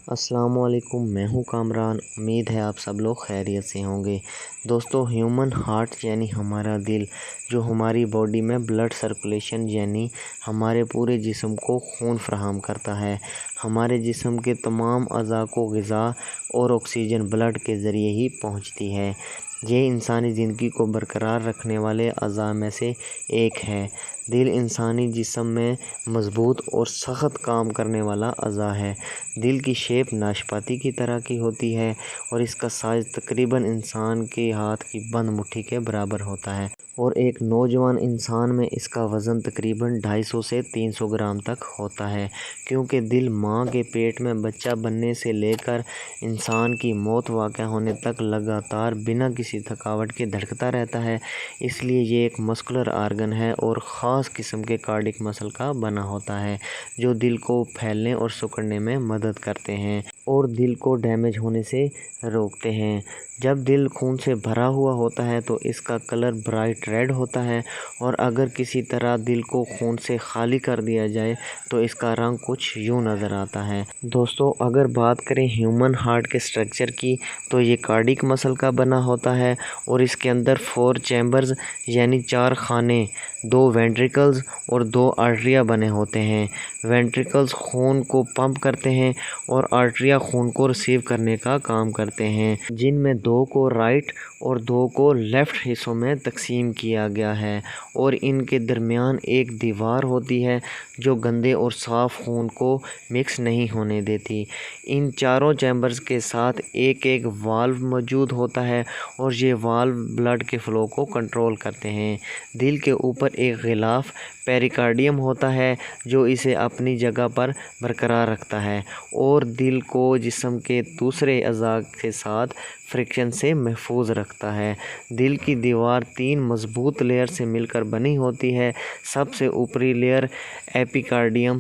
السلام علیکم، میں ہوں کامران۔ امید ہے آپ سب لوگ خیریت سے ہوں گے۔ دوستو، ہیومن ہارٹ یعنی ہمارا دل، جو ہماری باڈی میں بلڈ سرکولیشن یعنی ہمارے پورے جسم کو خون فراہم کرتا ہے۔ ہمارے جسم کے تمام اعضاء کو غذا اور آکسیجن بلڈ کے ذریعے ہی پہنچتی ہے۔ یہ انسانی زندگی کو برقرار رکھنے والے اعضاء میں سے ایک ہے۔ دل انسانی جسم میں مضبوط اور سخت کام کرنے والا اعضاء ہے۔ دل کی شیپ ناشپاتی کی طرح کی ہوتی ہے اور اس کا سائز تقریباً انسان کے ہاتھ کی بند مٹھی کے برابر ہوتا ہے، اور ایک نوجوان انسان میں اس کا وزن تقریباً 250 سے 300 گرام تک ہوتا ہے۔ کیونکہ دل ماں کے پیٹ میں بچہ بننے سے لے کر انسان کی موت واقع ہونے تک لگاتار بنا کسی تھکاوٹ کے دھڑکتا رہتا ہے، اس لیے یہ ایک مسکولر آرگن ہے اور خاص قسم کے کارڈک مسل کا بنا ہوتا ہے، جو دل کو پھیلنے اور سکڑنے میں مدد کرتے ہیں اور دل کو ڈیمیج ہونے سے روکتے ہیں۔ جب دل خون سے بھرا ہوا ہوتا ہے تو اس کا کلر برائٹ ریڈ ہوتا ہے، اور اگر کسی طرح دل کو خون سے خالی کر دیا جائے تو اس کا رنگ کچھ یوں نظر آتا ہے۔ دوستو، اگر بات کریں ہیومن ہارٹ کے سٹرکچر کی تو یہ کارڈک مسل کا بنا ہوتا ہے اور اس کے اندر 4 چیمبرز یعنی 4 خانے، 2 وینٹریکلز اور 2 آرٹریاں بنے ہوتے ہیں۔ وینٹریکلز خون کو پمپ کرتے ہیں اور آرٹریاں خون کو ریسیو کرنے کا کام کرتے ہیں، جن میں 2 کو رائٹ اور 2 کو لیفٹ حصوں میں تقسیم کیا گیا ہے، اور ان کے درمیان ایک دیوار ہوتی ہے جو گندے اور صاف خون کو مکس نہیں ہونے دیتی۔ ان چاروں چیمبرز کے ساتھ ایک والو موجود ہوتا ہے اور یہ والو بلڈ کے فلو کو کنٹرول کرتے ہیں۔ دل کے اوپر ایک غلاف پیریکارڈیم ہوتا ہے جو اسے اپنی جگہ پر برقرار رکھتا ہے اور دل کو جسم کے دوسرے اعضاء کے ساتھ فرکشن سے محفوظ رکھتا ہے۔ دل کی دیوار 3 مضبوط لیئر سے مل کر بنی ہوتی ہے۔ سب سے اوپری لیئر ایپیکارڈیم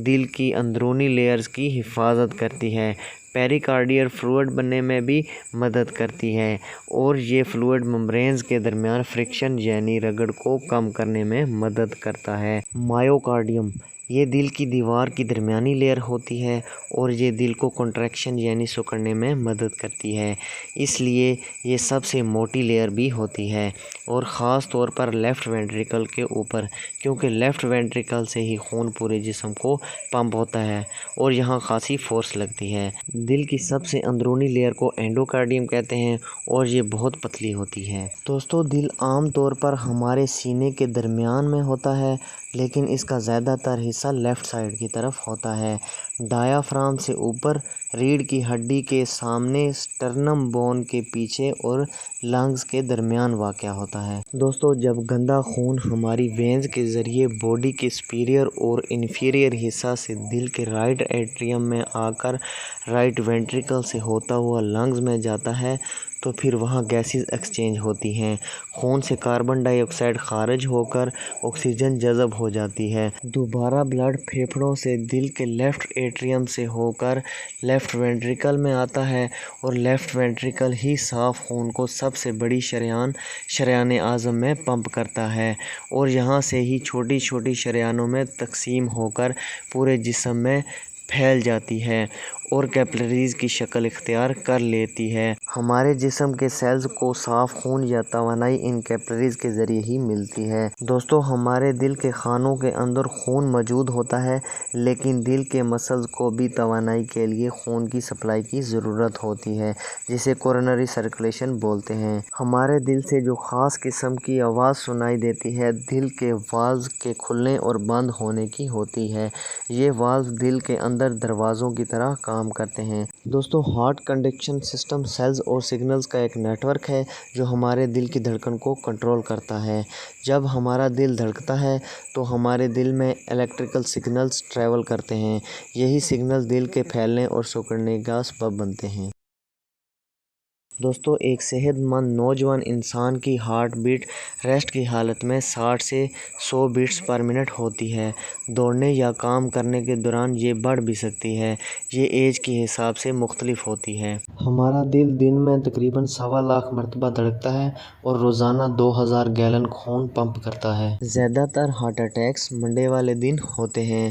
دل کی اندرونی لیئرز کی حفاظت کرتی ہے۔ پیریکارڈیل فلوئڈ بننے میں بھی مدد کرتی ہے اور یہ فلوئڈ ممبرینز کے درمیان فرکشن یعنی رگڑ کو کم کرنے میں مدد کرتا ہے۔ مائیوکارڈیم یہ دل کی دیوار کی درمیانی لیئر ہوتی ہے اور یہ دل کو کنٹریکشن یعنی سکڑنے میں مدد کرتی ہے، اس لیے یہ سب سے موٹی لیئر بھی ہوتی ہے، اور خاص طور پر لیفٹ وینٹریکل کے اوپر، کیونکہ لیفٹ وینٹریکل سے ہی خون پورے جسم کو پمپ ہوتا ہے اور یہاں خاصی فورس لگتی ہے۔ دل کی سب سے اندرونی لیئر کو اینڈوکارڈیم کہتے ہیں اور یہ بہت پتلی ہوتی ہے۔ دوستو، دل عام طور پر ہمارے سینے کے درمیان میں ہوتا ہے، لیکن اس کا زیادہ تر حصہ لیفٹ سائڈ کی طرف ہوتا ہے۔ ڈایافرام سے اوپر، ریڑھ کی ہڈی کے سامنے، سٹرنم بون کے پیچھے اور لنگز کے درمیان واقع ہوتا ہے۔ دوستو، جب گندا خون ہماری وینز کے ذریعے باڈی کے سپیریئر اور انفیریئر حصہ سے دل کے رائٹ ایٹریم میں آ کر رائٹ وینٹریکل سے ہوتا ہوا لنگز میں جاتا ہے تو پھر وہاں گیسز ایکسچینج ہوتی ہیں۔ خون سے کاربن ڈائی آکسائڈ خارج ہو کر آکسیجن جذب ہو جاتی ہے۔ دوبارہ بلڈ پھیپھڑوں سے دل کے لیفٹ ایٹریم سے ہو کر لیفٹ وینٹریکل میں آتا ہے، اور لیفٹ وینٹریکل ہی صاف خون کو سب سے بڑی شریان اعظم میں پمپ کرتا ہے، اور یہاں سے ہی چھوٹی چھوٹی شریانوں میں تقسیم ہو کر پورے جسم میں پھیل جاتی ہے اور کیپلریز کی شکل اختیار کر لیتی ہے۔ ہمارے جسم کے سیلز کو صاف خون یا توانائی ان کیپلریز کے ذریعے ہی ملتی ہے۔ دوستو، ہمارے دل کے خانوں کے اندر خون موجود ہوتا ہے، لیکن دل کے مسلز کو بھی توانائی کے لیے خون کی سپلائی کی ضرورت ہوتی ہے، جسے کورونری سرکولیشن بولتے ہیں۔ ہمارے دل سے جو خاص قسم کی آواز سنائی دیتی ہے دل کے والوز کے کھلنے اور بند ہونے کی ہوتی ہے۔ یہ والوز دل کے اندر دروازوں کی طرح کام کرتے ہیں۔ دوستو، ہارٹ کنڈکشن سسٹم سیلز اور سگنلز کا ایک نیٹ ورک ہے جو ہمارے دل کی دھڑکن کو کنٹرول کرتا ہے۔ جب ہمارا دل دھڑکتا ہے تو ہمارے دل میں الیکٹریکل سگنلز ٹریول کرتے ہیں۔ یہی سگنل دل کے پھیلنے اور سکڑنے کا سبب بنتے ہیں۔ دوستو، ایک صحت مند نوجوان انسان کی ہارٹ بیٹ ریسٹ کی حالت میں 60 سے 100 بیٹس پر منٹ ہوتی ہے۔ دوڑنے یا کام کرنے کے دوران یہ بڑھ بھی سکتی ہے۔ یہ ایج کے حساب سے مختلف ہوتی ہے۔ ہمارا دل دن میں تقریباً 1.25 لاکھ مرتبہ دھڑکتا ہے اور روزانہ 2000 گیلن خون پمپ کرتا ہے۔ زیادہ تر ہارٹ اٹیکس منڈے والے دن ہوتے ہیں۔